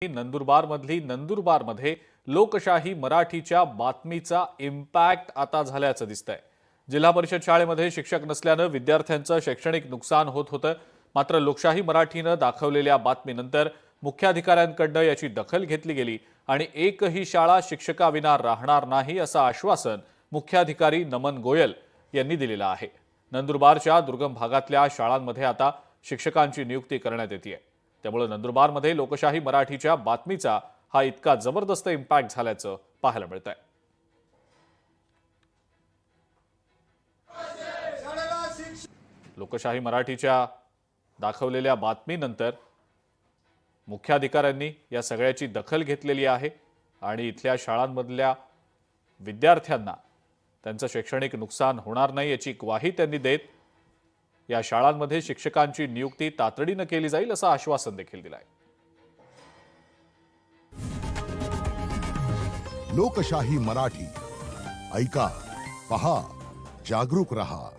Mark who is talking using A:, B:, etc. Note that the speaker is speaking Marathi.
A: नंदुरबारमधली नंदुरबारमध्ये लोकशाही मराठीच्या बातमीचा इम्पॅक्ट आता झाल्याचं दिसतंय। जिल्हा परिषद शाळेमध्ये शिक्षक नसल्यानं विद्यार्थ्यांचं शैक्षणिक नुकसान होत होतं। मात्र लोकशाही मराठीनं दाखवलेल्या बातमीनंतर मुख्याधिकाऱ्यांकडनं याची दखल घेतली गेली आणि एकही शाळा शिक्षकाविना राहणार नाही असं आश्वासन मुख्याधिकारी नमन गोयल यांनी दिलेलं आहे। नंदुरबारच्या दुर्गम भागातल्या शाळांमध्ये आता शिक्षकांची नियुक्ती करण्यात येते। त्यामुळे नंदुरबारमध्ये लोकशाही मराठीच्या बातमीचा हा इतका जबरदस्त इम्पॅक्ट झाल्याचं पाहायला मिळतंय। लोकशाही मराठीच्या दाखवलेल्या बातमीनंतर मुख्याधिकाऱ्यांनी या सगळ्याची दखल घेतलेली आहे आणि इथल्या शाळांमधल्या विद्यार्थ्यांना त्यांचं शैक्षणिक नुकसान होणार नाही याची ग्वाही त्यांनी देत या शाळांमध्ये शिक्षकांची नियुक्ती तातडीनं केली जाईल असं आश्वासन देखील दिलंय।
B: लोकशाही मराठी ऐका, पहा, जागरूक रहा।